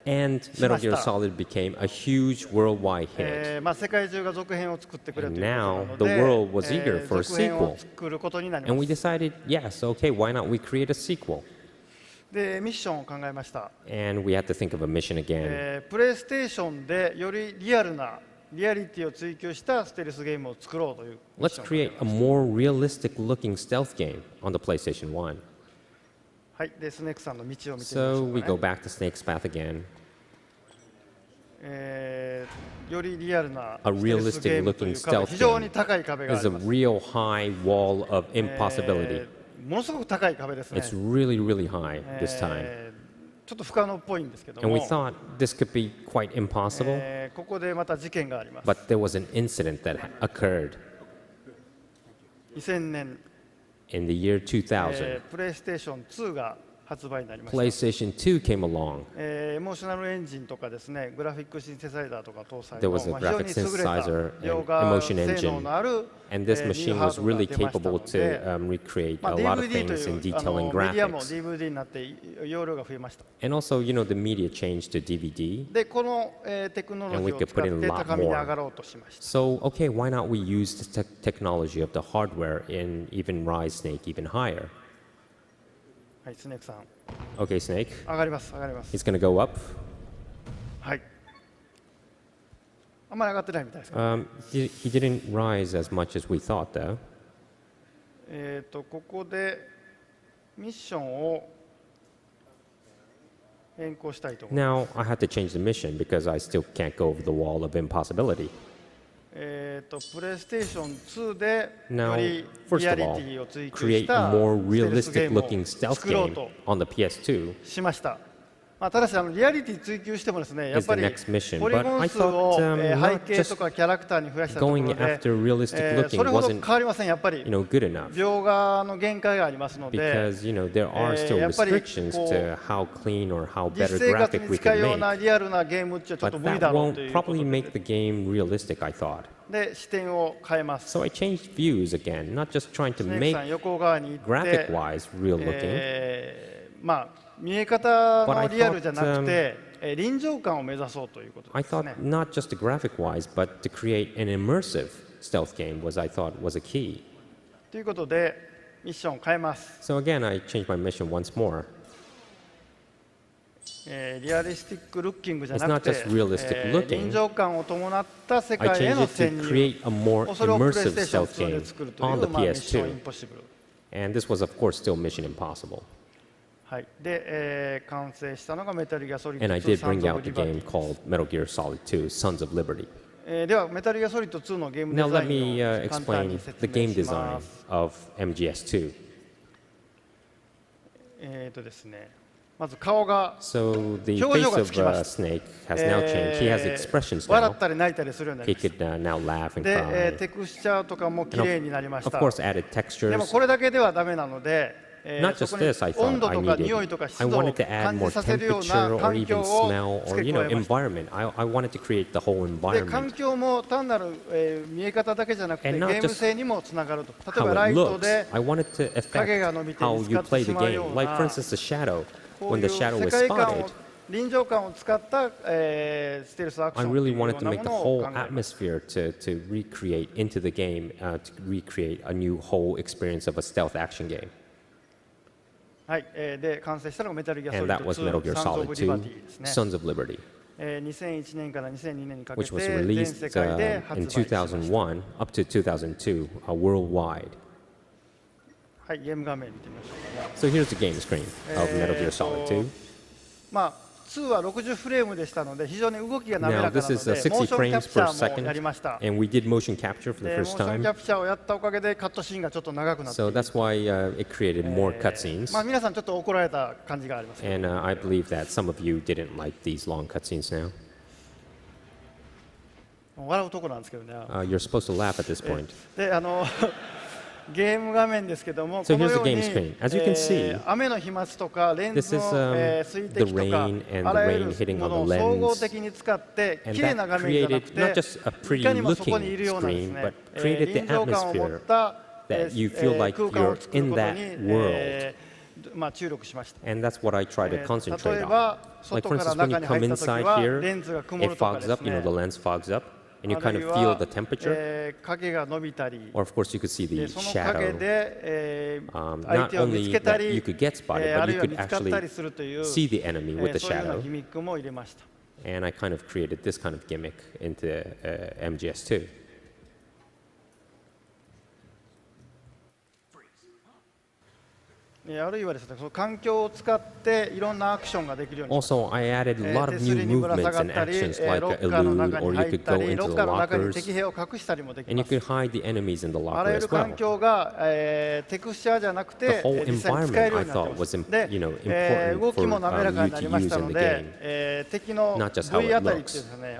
And Metal Gear Solid became a huge worldwide hit. 世界中が続編を作ってくれという And こと now な the の world で、 was eager for a 続編を sequel. 作ることになり And ま we す。 decided, yes, okay, why not we create a sequel? で、ミッションを考えました。 And we had to think of a mission again. プレイステーションでよりリアリティを追求したステルスゲームを作ろうというミッシ Let's ョンを考え create ま a した。 more realistic looking stealth game on the PlayStation 1. はい、で、スネークさんの道を見てみまし So ょ we う go か、ね。 back to Snake's Path again. よりリアルな A ステルスゲームという壁、 realistic looking stealth 非常に高い壁があ There's り a ます。 real high wall of impossibility. ものすごく高い壁ですね。 It's really, really high this time. ちょっと不可能っぽいんですけど And we も、 thought this could be quite impossible, ここでまた事件があります。 but there was an incident that occurred 2000年、 in the year 2000. プレイステーション2が発売になりました。 PlayStation 2 came along. エモーショナルエンジンとかですね、グラフィックシンセサイザーとか搭載 There の was a 非常に graphic 優れた synthesizer 描 and 画 emotion 性能のある And this ニュー machine ハー was ドが really 出ました capable の to で、 recreate まあ a lot of DVD と things い in う detailing メディアも graphics. DVD になって容量が増えました。 And also, the media changed to DVD. で、この、テクノロジーを使って高みに上がろうとしました。 So, okay, why not we use the technology of the hardware and even rise Snake even higher? はい、スネークさん。 Okay, Snake, 上がります、上がります。 he's going to go up. はい。あんまり上がってないみたいですか。He didn't rise as much as we thought, though. ここでミッションを変更したいと思います。 Now, I had to change the mission because I still can't go over the wall of impossibility. プレイステーション2で Now, より first リア of リ all, ティを追求 create した a more ステルスゲー realistic ムを looking stealth 作ろう game と on the PS2. しました。まあ、ただしリアリティ追求してもですね、やっ is ぱ the り next mission. ポリゴ But ン I 数を thought 背景とかキャラクターに増やしたところ going で、 after realistic looking それほど wasn't 変わりません。やっぱり good enough 描画の限界がありますので、 because there are still やっぱり restrictions こう to how clean or how 実 better 生活 graphic に we 使う can ような make. リアルなゲームってちょっ But と無理 that だろうと won't いうこと probably で make the game realistic, I thought. で視点を変えます。 So I changed views again, not just trying to スネーク make さん横側に行って graphic-wise real looking, まあ見え方のリアルじゃなくて、臨場感を目指そうということ I です thought ね。 not just graphic-wise, but to create an immersive stealth game I thought was a key. ということでミッションを変えます。 So again, I changed my mission once more. リアリスティックルッキングじゃ It's な not くて、 just realistic looking. 臨場感を伴った世 I 界へ changed の it to 潜入 create a more それをプレイス immersive テーション stealth 2 game で作るとい on う、 the ミッションイン PS2. ポッシブル。 And this was, of course, still Mission Impossible. はいで完成したのがメタルギアソリッド And I 2 did bring Sons of out the Liberty game called Metal Gear Solid 2 Sons of Liberty. ではメタルギアソリッド2のゲームデ Now ザ let イ me ンを簡単 explain に the 説 game 明し design ます。 of MGS2. ですね、まず顔が So the 表 face 情が of つきます Snake has now changed. He has expressions 笑 now. ったり泣いたりするようにな He ります。 could now laugh and で、 cry. テクスチャーとかも綺麗になりまし Of た。 course, added でも textures. これだけではダメなので、Not そ just こに this, I 温 thought 度 I とか needed. 匂いとか I 湿度を wanted to add 感 more じさせるよう temperature な or 環 even 境を smell 付 or け加えました。 environment. I wanted to create the whole で、環 environment. 境も単なる、見え方だけじゃなくて、ゲ And not ーム just 性にもつながると。例え How ばラ it イト looks. で I wanted to 影が affect 伸びて how 見つ you かって play し the まうよう game. Like, for な instance, the shadow. こう When いう the shadow 世 was 界観を spotted, 臨場感を使った、ステルスアクシ I ョンとい really うよう wanted to な make も the のを whole 考えます。 atmosphere to recreate into the game, to recreate a new whole experience of a stealth action game. はい、で完成したのがメタルギアソリ And ッ that ド was Metal 2 Gear Sons of Solid 2 Liberty ですね。 Sons of Liberty, 2001年から2002年にかけ which was て全 released 世界で in 発売しました。 2001 up to 2002 worldwide. はい、ゲーム画面見てみましょうかね。 So here's the game screen of Metal Gear Solid 2. まあ2は60フレームでしたので非常に動きが滑 Now らかな this の is でモー 60ションキャ frames プチャ per ーもやり second, ました。 and we did motion capture for the でモー first ションキ time. ャプチャーをやったおかげでカットシーンがちょっと長くなってい So る。 that's why it created more cutscenes. まあ皆さんちょっと怒られた感じがあります。 And I believe that some of you didn't like these long cutscenes now. 笑うとこなんですけどね。 You're supposed to laugh at this point. でゲーム画面ですけども、 So この here's よう the に game screen. As you can see, 雨の飛沫とかレン this ズ is の the 水滴とか rain and あ the らゆ rain hitting るも on のを the 総合 lens. 的に使って綺 And 麗な画 that 面じゃな created く not て just a いかにもそこ pretty にいる looking ようなです screen, ね but created the 臨場感を持っ atmosphere た that you feel like 空間を you're 作る in こと that に world. 注力しました。 And that's what I try to 例 concentrate え on. ば 外 Like for から instance, when 中 you に come 入った時 inside は here, レンズが曇 it るとか fogs です up, the ね。 lens fogs up, and you あ kind るい of feel は the temperature. 影が伸びたり、 Or of course, you could see the その影 shadow. で相 Not 手を見つ only けた that you り、 could get spotted, あ but る you いは could 見つかった actually りするという see the enemy with the そういうような shadow. ギミックも入れました。 And I kind of created this kind of gimmick into MGS2. あるいはですね、その環境を使っていろんなアクションができるようにしました。 Also, I added a lot 手 of す new りにぶら下 movements がっ and たり、 actions like ロ a ッカーの中 elude, に or you 入っ could た go り、 into ロ the ッカーの中に lockers, 敵兵を隠したりもでき and you ます。 could hide the enemies in the あら locker ゆ as る環 well. 境が、テクスチャーじゃなく The て whole 実際に使えるよう environment, に I なって thought ま was す。 important 動 for きも滑らか you になり to まし use た in の the で、 game. 敵の Not just 部 how 位 it あたりってい looks. うですね、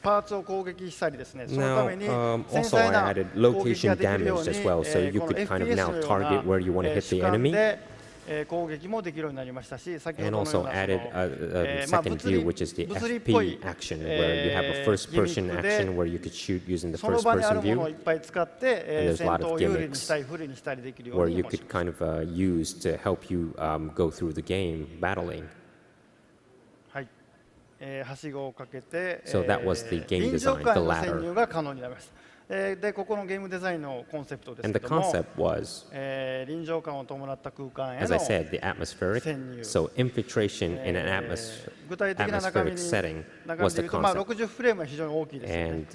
パーツを攻撃したりですね、そのた Now, めに繊 also 細 I な added 攻撃が location できるよう damage に、 as well, so you この could kind of FPS now のよう target な where you want to hit 主 the 観 enemy. で攻撃もできるようになりましたし、先ほ And どのよ also うな added a second view, which is the 物理っぽい FP action, where you have a first-person ギミックで action where you could shoot using the その場にある first-person ものを view, いっぱい使って there's 戦 a lot 闘 of を有利に gimmicks したり不利にしたりできるよう where に you もし could ました。 kind of use to help you go through the game battling. はい、はしごをかけて、 So that was the game 臨場 design, 感 the への潜 ladder. 入が可能になりました。で、ここのゲームデザインのコンセプトです And け the ども、 concept was, 臨場感を伴った空間へ as I の said, the atmospheric. 潜入。 So infiltration in an 具体的な中身 atmospheric に setting 中 was 身で the いうと、concept. 60フレームは非常に大きいですよね。 And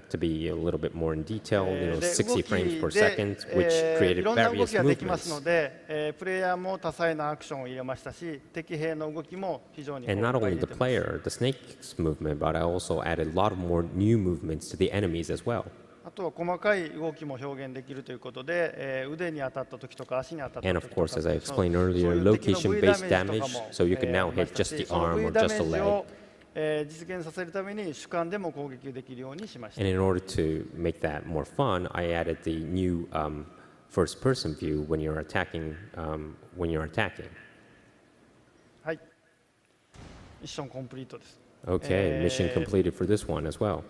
to be a little bit more in detail, で、 60 frames per 動き second, で which い created ろんな動 various きができます movements. ので、プレイヤーも多彩なアクションを入れましたし、敵兵の動きも非常に And not いっぱい only 入れ the てます。 player, the snake's movement, but I also added a lot of more new movements to the enemies as well. あとは細かい動きも表現できるということで、腕に当たった時とか足に当たった And 時 of とか、 course, as I そう explained そう earlier, いう敵の location-based V ダメー damage, ジとかも so you could now ありま hit した just し、 the その arm V or ダメ just the ージ leg. を実現させるために主観でも攻撃できるようにしました。 And in order to make that more fun, I added the new first-person view when you're attacking. はい、ミッションコンプリートです。Okay, mission completed for this one as well.